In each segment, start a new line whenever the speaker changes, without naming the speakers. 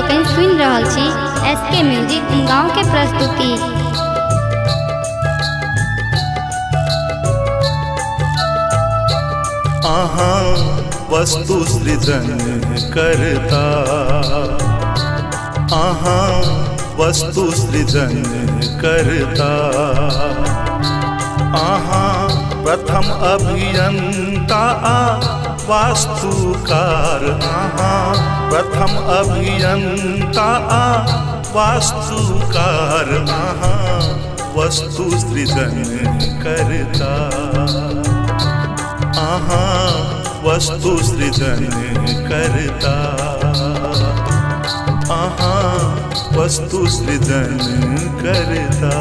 लोकनि सुनि रहल छी एसके म्यूजिक गाँव के प्रस्तुति।
अहाँ वस्तु सृजन करता, अहाँ वस्तु सृजन करता, अहाँ प्रथम अभियंता वास्तुकार, अहाँ प्रथम अभियंता वास्तुकार, अहाँ वस्तु सृजन करता, अहाँ वस्तु सृजन करता, अहाँ वस्तु सृजन करता।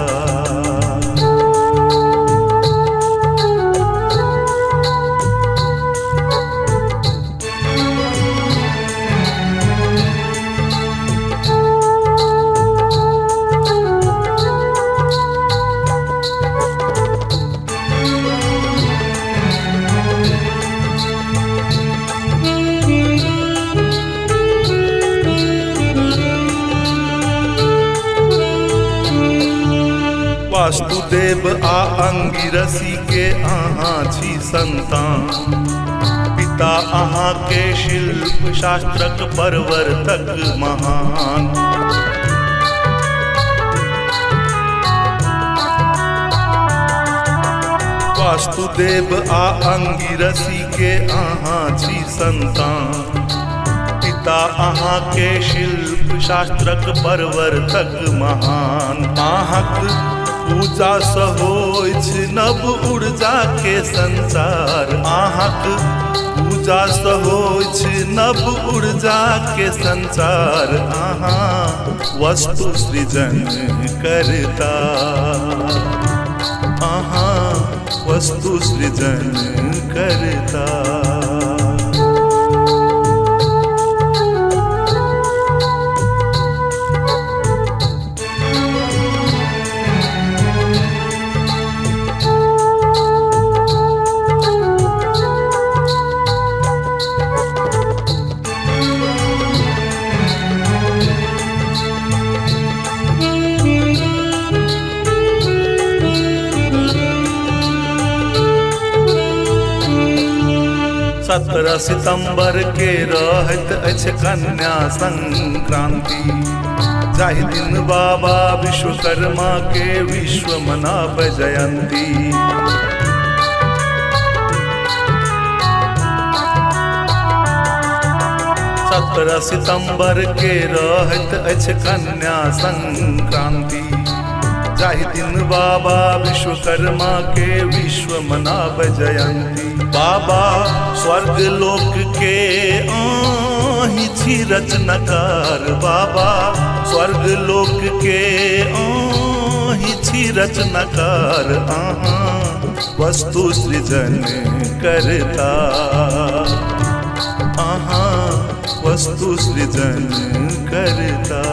वासुदेव आ अंगिरसी के अहाँ छी संतान, पिता अहाँ के शिल्प शास्त्रक परवर्तक महान। वासुदेव आ अंगिरसी के अहाँ छी संतान, पिता अहाँ के शिल्प शास्त्रक परवर्तक महान। अहाँक पूजा सँ होइत नव ऊर्जा के संचार, अहाँक पूजा सँ होइत नव ऊर्जा के संचार, अहाँ वस्तु सृजन करता, अहाँ वस्तु सृजन करता। सत्रह सितम्बर के रहत अछि कन्या संक्रांति, जाहि दिन बाबा विश्वकर्मा के विश्व मनाब जयंती। 17 सितम्बर के रहत अछि कन्या संक्रांति, जाहि दिन बाबा विश्वकर्मा के विश्व मनाब जयंती। बाबा स्वर्ग लोक के आहि छी रचनकार, बाबा स्वर्ग लोक के आहि छी रचनकार, अहाँ वस्तु सृजन करता, अहाँ वस्तु सृजन करता।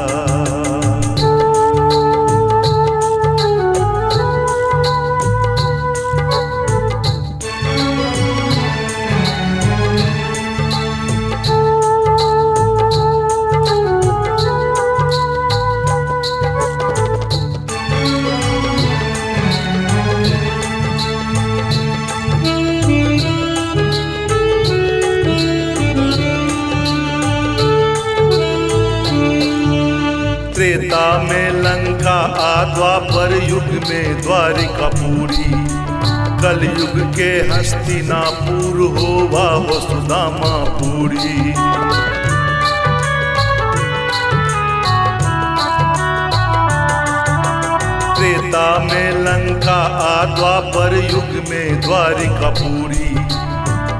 त्रेता में लंका आ द्वापर युग में द्वारिकापुरी, कलयुग के हस्तिनापुर होवा वसुधामापुरी। त्रेता में लंका आ द्वापर युग में द्वारिकापुरी,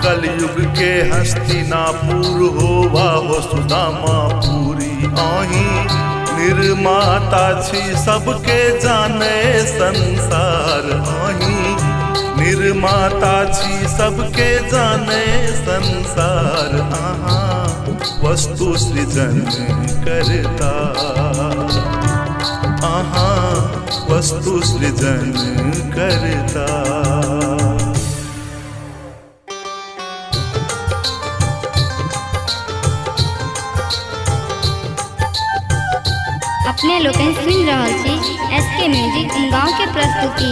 कलयुग के हस्तिनापुर होवा वसुधामापुरी। आही निर्माता छी सबके जाने संसार, आही निर्माता छी सबके जाने संसार, अहाँ वस्तु सृजन करता, अहाँ वस्तु सृजन करता।
अपने लोग सुन रहल छी एसके म्यूजिक गाँव के प्रस्तुति।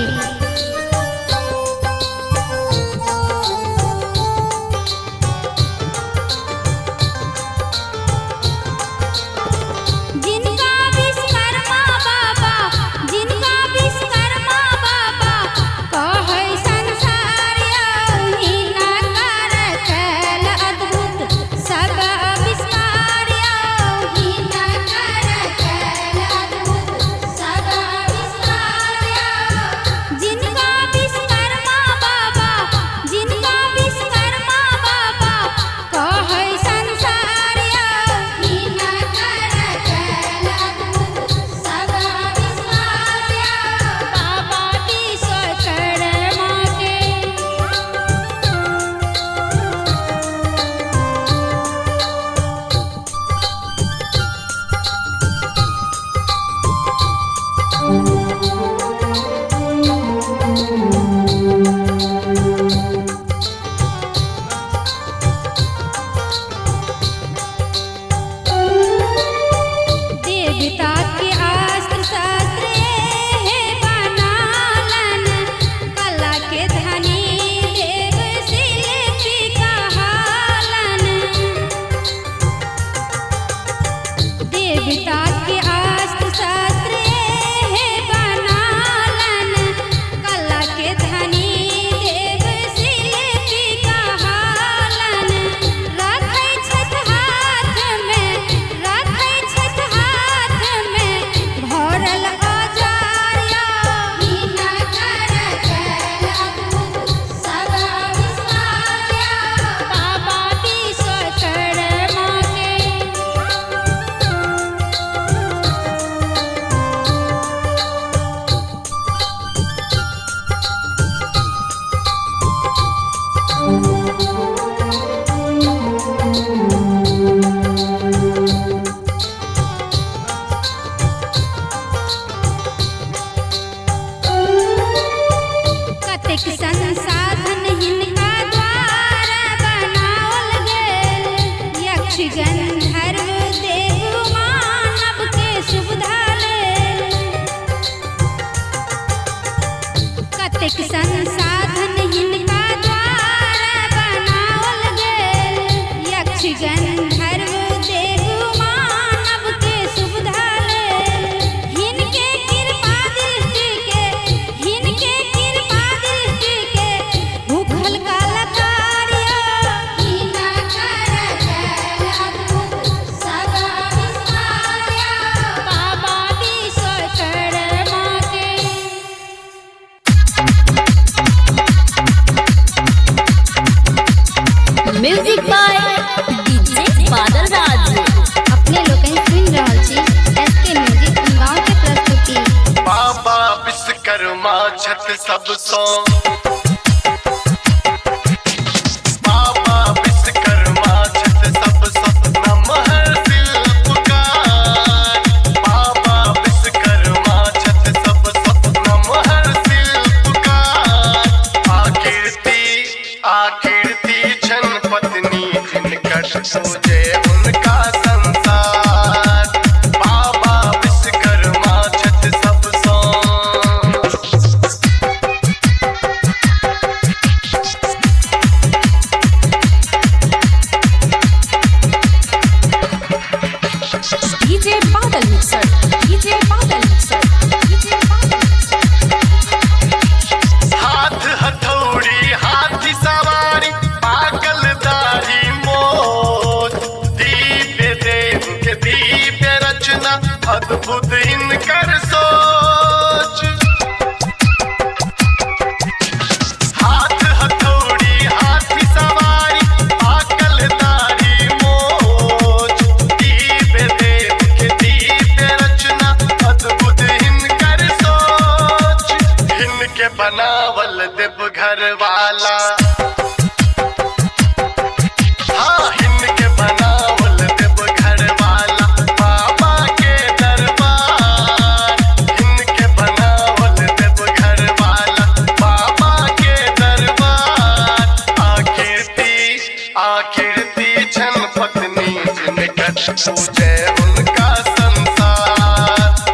संसाधन हिनका द्वारा बनावल गेल, यक्ष गंधर्व देव मानव के सुविधा लेल। हिनके कृपा दृष्टि के भूखल कलाकार्य हिना कर कैल अद्भुत सब आविष्कार्य। बाबा विश्वकर्मा के
म्यूजिक बाय डीजे बादल राज।
अपने लोग सुन रहल छी एसके म्यूजिक गाँव के प्रस्तुति।
बाबा विश्वकर्मा छत सब सो बाबा विश्वकर्मा छत सब सो नमः शिल्पकार। बाबा विश्वकर्मा छत सब सो नमः शिल्पकार। आकीर्ति छन पत्नी जिनकर पूजे उनका संसार। बाबा विश्वकर्मा छत सब सो
डीजे बादल मिक्सर, डीजे बादल मिक्सर, डीजे बादल मिक्सर।
हाथ हथौड़ी हाथी सवारी पागल दाढ़ी मोज। दिव्य देव के दिव्य रचना अद्भुत इनकर सोच। हाथ हथौड़ी हाथी सवारी पागल दाढ़ी मोज। दिव्य देव के दिव्य रचना अद्भुत इनकर सोच। इनके बनावल देव घर वाला, हाँ इनके बनावल देव घर वाला बाबा के दरबार। इनके बनावल देव घर वाला बाबा के दरबार। आकीर्ति छन पत्नी जिनकर पूजे उनका संसार।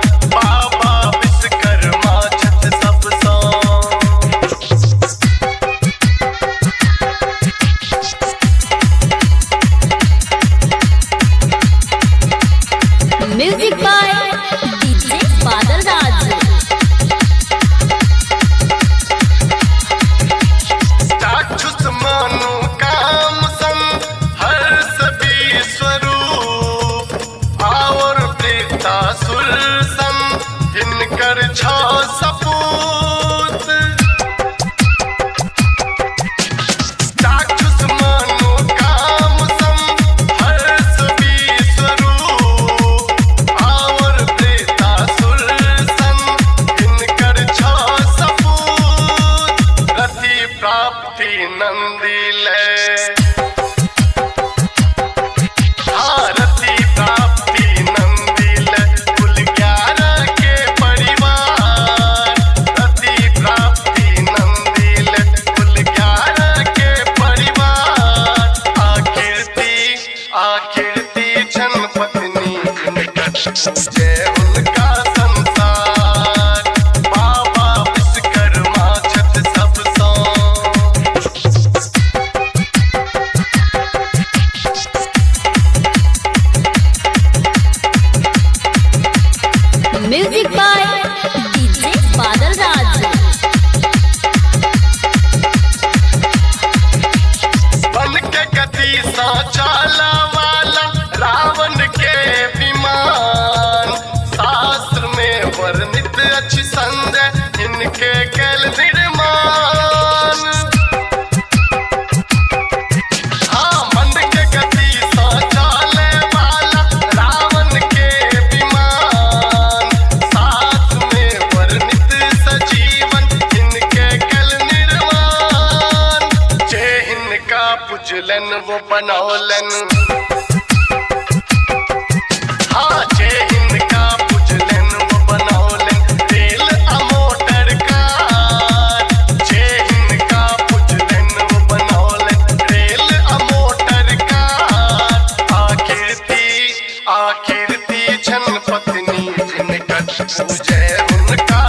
संजय इनके कल निर्माण। हाँ मंद के गति सा चाले वाला रावण के विमान, साथ में वर्णित सजीवन इनके कल निर्माण। जे इनका पुजलन वो बनौलन, हाँ जे इनका पुजलन वो बनौलन रेल आ मोटर कार। जे इनका पुजलन वो बनौलन रेल आ मोटर कार। आखिरती छन पत्नी जिनका पूजे उनका